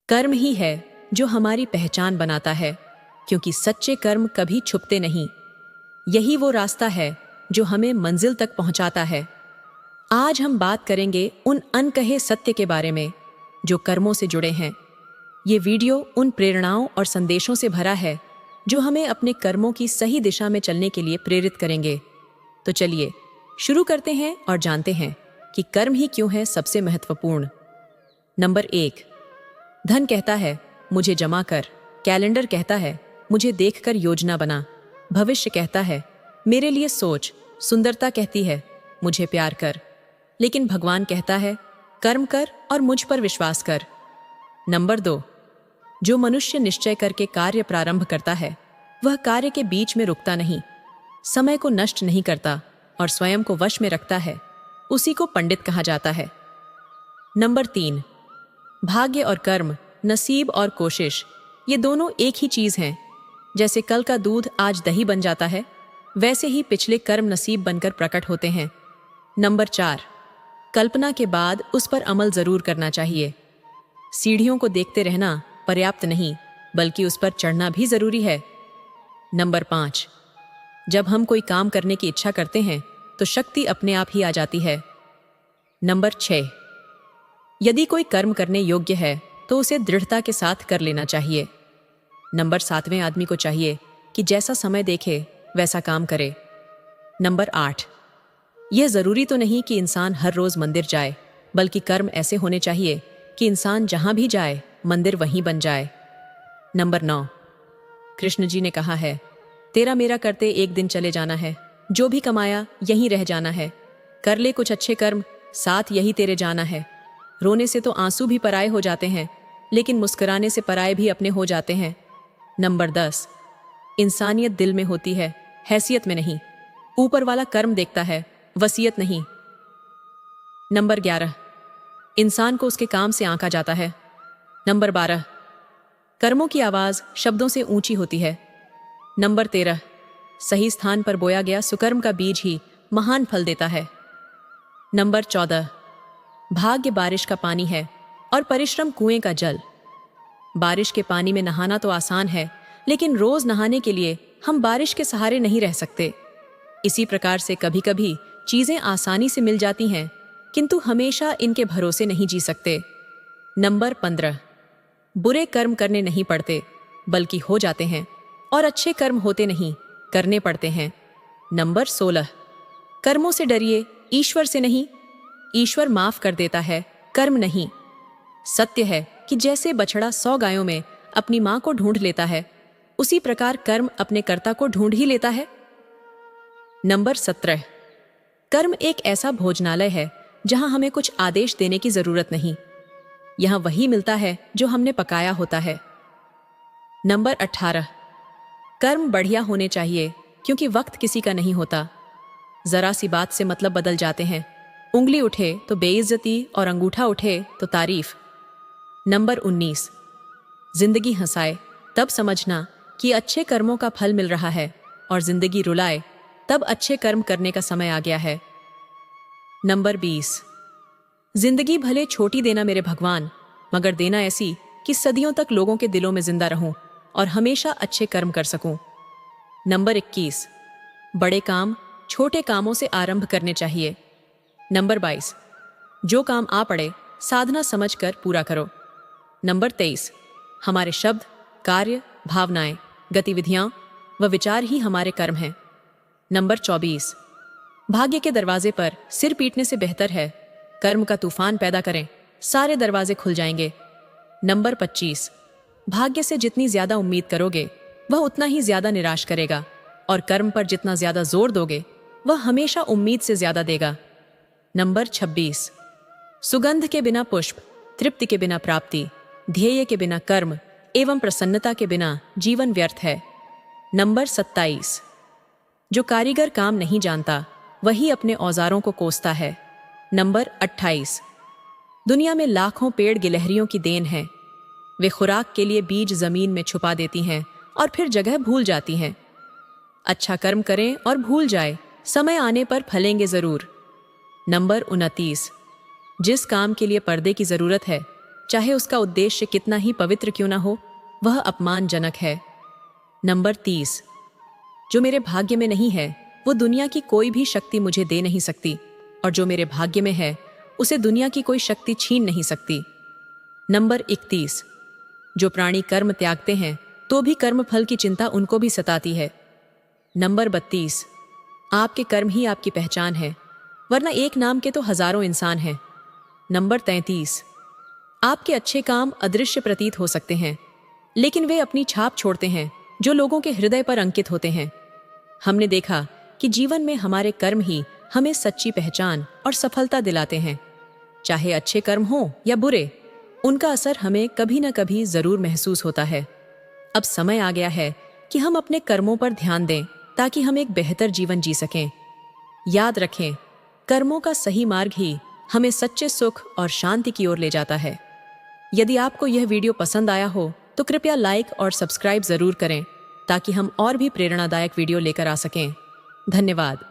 कर्म ही है जो हमारी पहचान बनाता है, क्योंकि सच्चे कर्म कभी छुपते नहीं। यही वो रास्ता है जो हमें मंजिल तक पहुंचाता है। आज हम बात करेंगे उन अनकहे सत्य के बारे में जो कर्मों से जुड़े हैं। ये वीडियो उन प्रेरणाओं और संदेशों से भरा है जो हमें अपने कर्मों की सही दिशा में चलने के लिए प्रेरित करेंगे। तो चलिए शुरू करते हैं और जानते हैं कि कर्म ही क्यों है सबसे महत्वपूर्ण। नंबर 1, धन कहता है मुझे जमा कर, कैलेंडर कहता है मुझे देखकर योजना बना, भविष्य कहता है मेरे लिए सोच, सुंदरता कहती है मुझे प्यार कर। लेकिन भगवान कहता है कर्म कर और मुझ पर विश्वास कर। नंबर 2, जो मनुष्य निश्चय करके कार्य प्रारंभ करता है वह कार्य के बीच में रुकता नहीं, समय को नष्ट नहीं करता और स्वयं को वश में रखता है, उसी को पंडित कहा जाता है। नंबर 3, भाग्य और कर्म, नसीब और कोशिश, ये दोनों एक ही चीज हैं। जैसे कल का दूध आज दही बन जाता है, वैसे ही पिछले कर्म नसीब बनकर प्रकट होते हैं। नंबर 4, कल्पना के बाद उस पर अमल जरूर करना चाहिए। सीढ़ियों को देखते रहना पर्याप्त नहीं, बल्कि उस पर चढ़ना भी जरूरी है। नंबर 5, जब हम कोई काम करने की इच्छा करते हैं तो शक्ति अपने आप ही आ जाती है। नंबर 6, यदि कोई कर्म करने योग्य है तो उसे दृढ़ता के साथ कर लेना चाहिए। नंबर 7वें आदमी को चाहिए कि जैसा समय देखे वैसा काम करे। नंबर 8, यह जरूरी तो नहीं कि इंसान हर रोज मंदिर जाए, बल्कि कर्म ऐसे होने चाहिए कि इंसान जहां भी जाए मंदिर वहीं बन जाए। नंबर 9, कृष्ण जी ने कहा है तेरा मेरा करते एक दिन चले जाना है, जो भी कमाया यहीं रह जाना है, कर ले कुछ अच्छे कर्म, साथ यही तेरे जाना है। रोने से तो आंसू भी पराए हो जाते हैं, लेकिन मुस्कुराने से पराए भी अपने हो जाते हैं। नंबर 10, इंसानियत दिल में होती है, हैसियत में नहीं। ऊपर वाला कर्म देखता है, वसीयत नहीं। नंबर 11, इंसान को उसके काम से आंका जाता है। नंबर 12, कर्मों की आवाज शब्दों से ऊंची होती है। नंबर 13, सही स्थान पर बोया गया सुकर्म का बीज ही महान फल देता है। नंबर 14, भाग्य बारिश का पानी है और परिश्रम कुएं का जल। बारिश के पानी में नहाना तो आसान है, लेकिन रोज नहाने के लिए हम बारिश के सहारे नहीं रह सकते। इसी प्रकार से कभी कभी चीजें आसानी से मिल जाती हैं, किंतु हमेशा इनके भरोसे नहीं जी सकते। नंबर 15, बुरे कर्म करने नहीं पड़ते, बल्कि हो जाते हैं, और अच्छे कर्म होते नहीं, करने पड़ते हैं। नंबर 16, कर्मों से डरिए, ईश्वर से नहीं। ईश्वर माफ कर देता है, कर्म नहीं। सत्य है कि जैसे बछड़ा 100 गायों में अपनी मां को ढूंढ लेता है, उसी प्रकार कर्म अपने कर्ता को ढूंढ ही लेता है। नंबर 17, कर्म एक ऐसा भोजनालय है जहां हमें कुछ आदेश देने की जरूरत नहीं, यहां वही मिलता है जो हमने पकाया होता है। नंबर 18, कर्म बढ़िया होने चाहिए, क्योंकि वक्त किसी का नहीं होता। जरा सी बात से मतलब बदल जाते हैं। उंगली उठे तो बेइज्जती और अंगूठा उठे तो तारीफ। नंबर 19, जिंदगी हंसाए तब समझना कि अच्छे कर्मों का फल मिल रहा है, और जिंदगी रुलाए तब अच्छे कर्म करने का समय आ गया है। नंबर 20, जिंदगी भले छोटी देना मेरे भगवान, मगर देना ऐसी कि सदियों तक लोगों के दिलों में जिंदा रहूं और हमेशा अच्छे कर्म कर सकूं। नंबर 21, बड़े काम छोटे कामों से आरंभ करने चाहिए। नंबर 22, जो काम आ पड़े साधना समझकर पूरा करो। नंबर 23, हमारे शब्द, कार्य, भावनाएं, गतिविधियां व विचार ही हमारे कर्म हैं। नंबर 24, भाग्य के दरवाजे पर सिर पीटने से बेहतर है कर्म का तूफान पैदा करें, सारे दरवाजे खुल जाएंगे। नंबर 25, भाग्य से जितनी ज्यादा उम्मीद करोगे वह उतना ही ज्यादा निराश करेगा, और कर्म पर जितना ज्यादा जोर दोगे वह हमेशा उम्मीद से ज्यादा देगा। नंबर 26, सुगंध के बिना पुष्प, तृप्ति के बिना प्राप्ति, ध्येय के बिना कर्म एवं प्रसन्नता के बिना जीवन व्यर्थ है। नंबर 27, जो कारीगर काम नहीं जानता वही अपने औजारों को कोसता है। नंबर 28, दुनिया में लाखों पेड़ गिलहरियों की देन है, वे खुराक के लिए बीज जमीन में छुपा देती हैं और फिर जगह भूल जाती हैं। अच्छा कर्म करें और भूल जाए, समय आने पर फलेंगे जरूर। नंबर 29, जिस काम के लिए पर्दे की जरूरत है चाहे उसका उद्देश्य कितना ही पवित्र क्यों ना हो, वह अपमानजनक है। नंबर 30, जो मेरे भाग्य में नहीं है वो दुनिया की कोई भी शक्ति मुझे दे नहीं सकती, और जो मेरे भाग्य में है उसे दुनिया की कोई शक्ति छीन नहीं सकती। नंबर 31, जो प्राणी कर्म त्यागते हैं तो भी कर्म फल की चिंता उनको भी सताती है। नंबर 32, आपके कर्म ही आपकी पहचान है, वरना एक नाम के तो हजारों इंसान हैं। नंबर 33, आपके अच्छे काम अदृश्य प्रतीत हो सकते हैं, लेकिन वे अपनी छाप छोड़ते हैं जो लोगों के हृदय पर अंकित होते हैं। हमने देखा कि जीवन में हमारे कर्म ही हमें सच्ची पहचान और सफलता दिलाते हैं। चाहे अच्छे कर्म हो या बुरे, उनका असर हमें कभी न कभी जरूर महसूस होता है। अब समय आ गया है कि हम अपने कर्मों पर ध्यान दें ताकि हम एक बेहतर जीवन जी सकें। याद रखें, कर्मों का सही मार्ग ही हमें सच्चे सुख और शांति की ओर ले जाता है। यदि आपको यह वीडियो पसंद आया हो तो कृपया लाइक और सब्सक्राइब जरूर करें ताकि हम और भी प्रेरणादायक वीडियो लेकर आ सकें। धन्यवाद।